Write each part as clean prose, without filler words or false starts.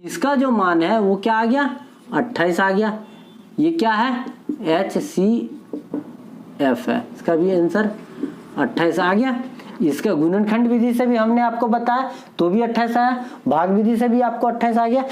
इसका जो मान है वो क्या आ गया, 28 आ गया। ये क्या है, HCF है, इसका भी आंसर 28 आ गया। इसका गुणनखंड विधि से भी हमने आपको बताया तो भी 28 आया, भाग विधि से भी आपको 28 आ गया।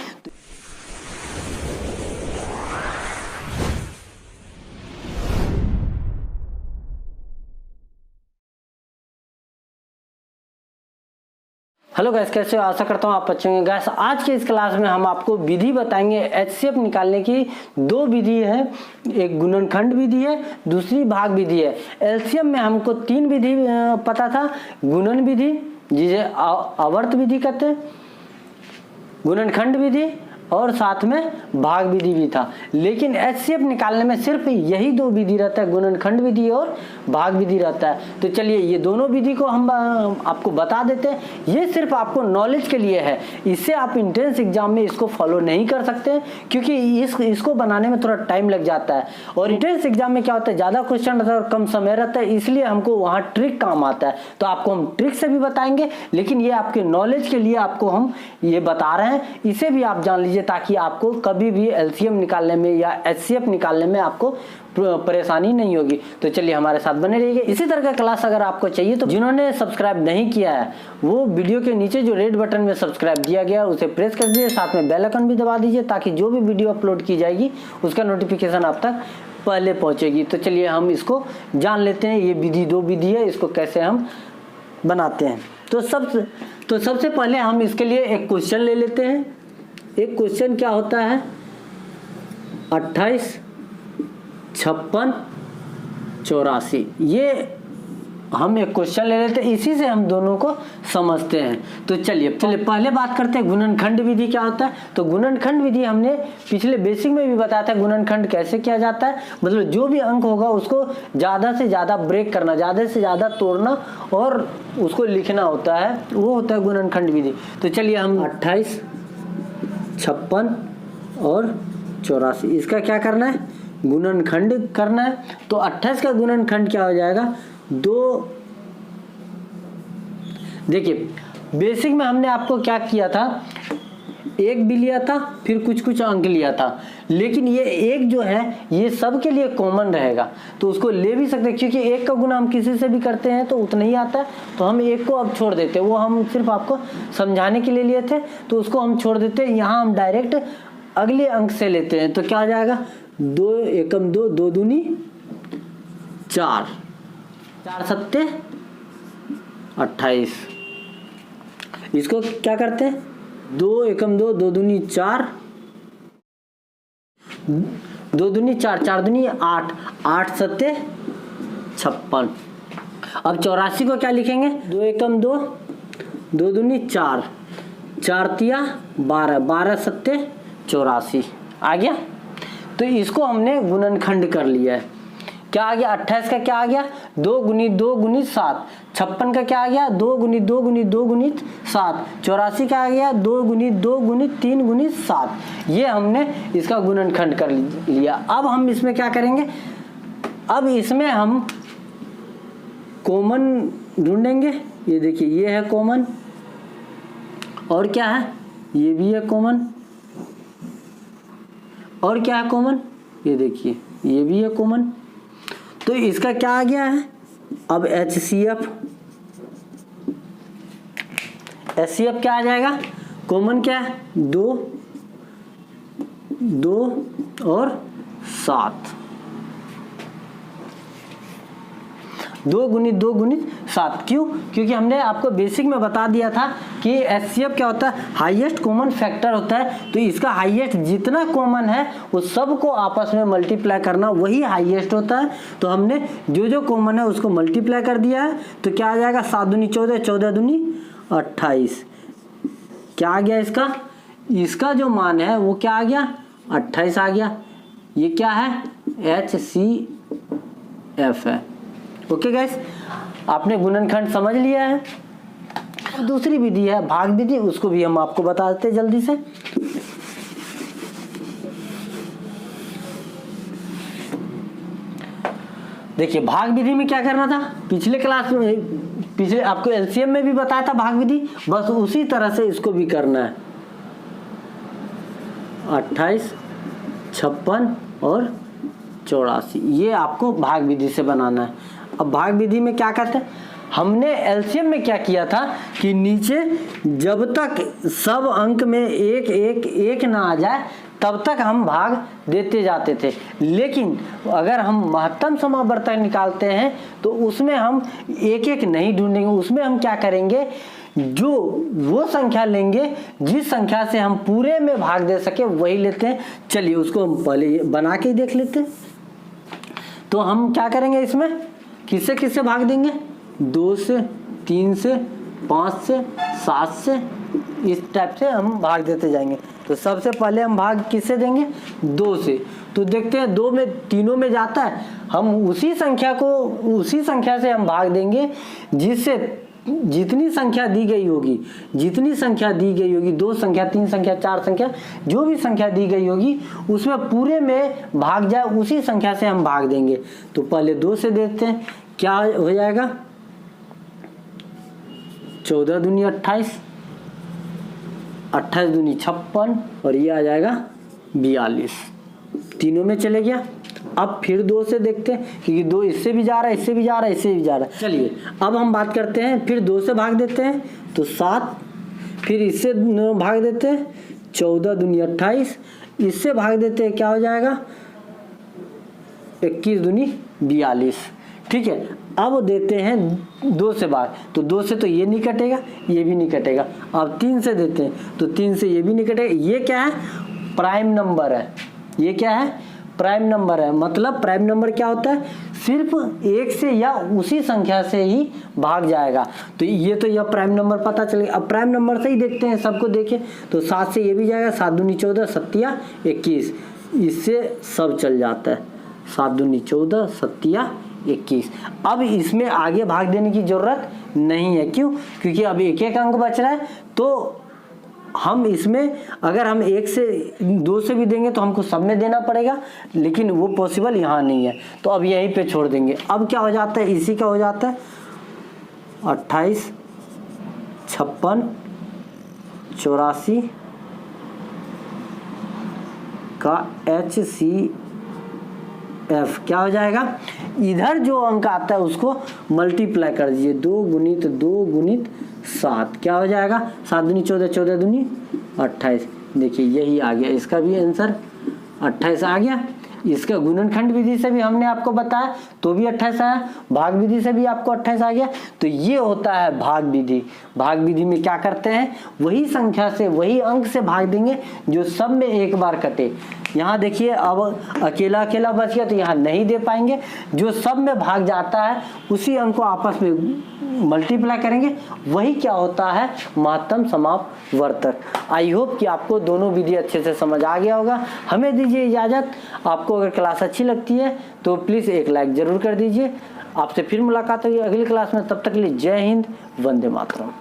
हेलो गैस, कैसे हो? आशा करता हूँ आप अच्छे होंगे। गैस आज के इस क्लास में हम आपको विधि बताएंगे HCF निकालने की। दो विधि है, एक गुणनखंड विधि है, दूसरी भाग विधि है। एलसीएम में हमको तीन विधि पता था, गुणन विधि जिसे आवर्त विधि कहते हैं, गुणनखंड विधि और साथ में भाग विधि भी था। लेकिन HCF निकालने में सिर्फ यही दो विधि रहता है, गुणनखंड विधि और भाग विधि रहता है। तो चलिए ये दोनों विधि को हम आपको बता देते हैं। ये सिर्फ आपको नॉलेज के लिए है, इससे आप इंट्रेंस एग्जाम में इसको फॉलो नहीं कर सकते क्योंकि इसको बनाने में थोड़ा टाइम लग जाता है। और इंट्रेंस एग्जाम में क्या होता है, ज़्यादा क्वेश्चन रहता है और कम समय रहता है, इसलिए हमको वहाँ ट्रिक काम आता है। तो आपको हम ट्रिक से भी बताएंगे, लेकिन ये आपके नॉलेज के लिए आपको हम ये बता रहे हैं, इसे भी आप जान लीजिए ताकि आपको कभी भी एलसीएम निकालने में या एचसीएफ निकालने में आपको परेशानी नहीं होगी। तो चलिए हमारे साथ बने रहिए। इसी तरह का क्लास अगर आपको चाहिए तो जिन्होंने सब्सक्राइब नहीं किया है वो वीडियो के नीचे जो रेड बटन में सब्सक्राइब दिया गया उसे प्रेस कर दीजिए, साथ में बेल आइकन भी दबा दीजिए ताकि जो भी वीडियो अपलोड की जाएगी उसका नोटिफिकेशन आप तक पहले पहुंचेगी। तो चलिए हम इसको जान लेते हैं। ये विधि दो विधि है, इसको कैसे हम बनाते हैं। तो सबसे पहले हम इसके लिए एक क्वेश्चन ले लेते हैं। एक क्वेश्चन क्या होता है, 28, 56, 84। ये हम एक क्वेश्चन ले लेते हैं, इसी से हम दोनों को समझते हैं। तो चलिए पहले बात करते हैं गुणनखंड विधि क्या होता है। तो गुणनखंड विधि हमने पिछले बेसिक में भी बताया था, गुणनखंड कैसे किया जाता है। मतलब जो भी अंक होगा उसको ज़्यादा से ज़्यादा ब्रेक करना, ज़्यादा से ज़्यादा तोड़ना और उसको लिखना होता है, वो होता है गुणनखंड विधि। तो चलिए हम 28, 56 और 84 इसका क्या करना है, गुणनखंड करना है। तो 28 का गुणनखंड क्या हो जाएगा, 2। देखिए बेसिक में हमने आपको क्या किया था, एक भी लिया था, फिर कुछ अंक लिया था। लेकिन ये एक जो है ये सब के लिए कॉमन रहेगा, तो उसको ले भी सकते हैं क्योंकि एक का गुना हम किसी से भी करते हैं तो उतना ही आता है। तो हम एक को अब छोड़ देते हैं, वो हम सिर्फ आपको समझाने के लिए लिए थे तो उसको हम छोड़ देते हैं। यहाँ हम डायरेक्ट अगले अंक से लेते हैं। तो क्या हो जाएगा, 2 एकम 2, 2 दूनी 4, 4 सत्ते 28। इसको क्या करते हैं, 2 एकम 2, 2 दूनी 4, 2 दूनी 4, 4 दूनी 8, 8 सत्ते 56। अब 84 को क्या लिखेंगे, 2 एकम 2, 2 दूनी 4, 4 तिया 12, 12 सत्ते 84 आ गया। तो इसको हमने गुणनखंड कर लिया है। क्या आ गया, 28 का क्या आ गया, 2 गुनी 2 गुनी 7। 56 का क्या आ गया, 2 गुनी 2 गुनी 2 गुनी 7। 84 का आ गया 2 गुनी 2 गुनी 3 गुनी 7। ये हमने इसका गुणनखंड कर लिया। अब हम इसमें क्या करेंगे, अब इसमें हम कॉमन ढूंढेंगे। ये देखिए ये है कॉमन, और क्या है, ये भी है कॉमन, और क्या है कॉमन, ये देखिए ये भी है कॉमन। तो इसका क्या आ गया है, अब HCF क्या आ जाएगा, कॉमन क्या है, 2, 2 और 7, 2 गुनी 2 गुनी 7। क्यों, क्योंकि हमने आपको बेसिक में बता दिया था कि HCF क्या होता है, हाईएस्ट कॉमन फैक्टर होता है। तो इसका हाईएस्ट जितना कॉमन है वो सबको आपस में मल्टीप्लाई करना, वही हाईएस्ट होता है। तो हमने जो कॉमन है उसको मल्टीप्लाई कर दिया है। तो क्या आ जाएगा, 7 दूनी 14, 14 दूनी 28। क्या आ गया इसका जो मान है वो क्या आ गया, 28 आ गया। ये क्या है, HCF है। ओके गाइस, आपने गुणनखंड समझ लिया है। दूसरी विधि है भाग विधि, उसको भी हम आपको बता देते हैं जल्दी से। देखिए भाग विधि में क्या करना था, पिछले क्लास में, पिछले आपको एलसीएम में भी बताया था भाग विधि, बस उसी तरह से इसको भी करना है। 28, 56 और 84, ये आपको भाग विधि से बनाना है। अब भाग विधि में क्या करते हैं, हमने एलसीएम में क्या किया था कि नीचे जब तक सब अंक में एक एक एक ना आ जाए तब तक हम भाग देते जाते थे, लेकिन अगर हम महत्तम समावर्तक निकालते हैं तो उसमें हम एक एक नहीं ढूंढेंगे, उसमें हम क्या करेंगे, जो वो संख्या लेंगे जिस संख्या से हम पूरे में भाग दे सके वही लेते हैं। चलिए उसको हम पहले बना के ही देख लेते हैं। तो हम क्या करेंगे, इसमें किससे किससे भाग देंगे, 2 से, 3 से, 5 से, 7 से, इस टाइप से हम भाग देते जाएंगे। तो सबसे पहले हम भाग किससे देंगे, 2 से। तो देखते हैं 2 में तीनों में जाता है, हम उसी संख्या से हम भाग देंगे जिससे जितनी संख्या दी गई होगी, 2 संख्या, 3 संख्या, 4 संख्या, जो भी संख्या दी गई होगी उसमें पूरे में भाग जाए, उसी संख्या से हम भाग देंगे। तो पहले 2 से देखते हैं क्या हो जाएगा, 14 दूनी 28, 28 दूनी 56 और ये आ जाएगा 42, तीनों में चले गया। अब फिर 2 से देखते हैं क्योंकि 2 इससे भी जा रहा है, इससे भी जा रहा है, इससे भी जा रहा है। चलिए अब हम बात करते हैं, फिर 2 से भाग देते हैं तो 7, फिर इससे भाग देते हैं 14 दूनी 28, इससे भाग देते हैं क्या हो जाएगा 21 दूनी 42। ठीक है, अब देते हैं 2 से भाग, तो 2 से तो ये नहीं कटेगा, ये भी नहीं कटेगा। अब 3 से देते हैं तो 3 से ये भी नहीं कटेगा। ये क्या है, प्राइम नंबर है। ये क्या है, प्राइम नंबर है। मतलब प्राइम नंबर क्या होता है, सिर्फ 1 से या उसी संख्या से ही भाग जाएगा। तो ये तो यह प्राइम नंबर पता चलेगा। अब प्राइम नंबर से ही देखते हैं, सबको देखें तो 7 से ये भी जाएगा, 7 दूनी 14, 7 21, इससे सब चल जाता है, 7 दूनी 14, 7 21। अब इसमें आगे भाग देने की जरूरत नहीं है, क्यों, क्योंकि अब एक एक अंक बच रहा है। तो हम इसमें अगर हम 1 से 2 से भी देंगे तो हमको सब में देना पड़ेगा, लेकिन वो पॉसिबल यहाँ नहीं है, तो अब यहीं पे छोड़ देंगे। अब क्या हो जाता है, इसी का हो जाता है 28, 56, 84 का HCF क्या हो जाएगा, इधर जो अंक आता है उसको मल्टीप्लाई कर दीजिए, 2 गुणित 2 गुणित 7 क्या हो जाएगा, 7 दूनी 14, 14 दूनी 28। देखिए यही आ गया, इसका भी आंसर 28 आ गया। इसका गुणनखंड विधि से भी हमने आपको बताया तो भी 28 आया, भाग विधि से भी आपको 28 आ गया। तो ये होता है भाग विधि। भाग विधि में क्या करते हैं, वही संख्या से, वही अंक से भाग देंगे जो सब में एक बार कटे। यहाँ देखिए अब अकेला अकेला बच गया तो यहाँ नहीं दे पाएंगे, जो सब में भाग जाता है उसी अंक को आपस में मल्टीप्लाई करेंगे, वही क्या होता है, महत्तम समापवर्तक। आई होप कि आपको दोनों विधि अच्छे से समझ आ गया होगा। हमें दीजिए इजाजत। आपको अगर क्लास अच्छी लगती है तो प्लीज़ एक लाइक जरूर कर दीजिए। आपसे फिर मुलाकात होगी अगली क्लास में, तब तक के लिए जय हिंद, वंदे मातरम।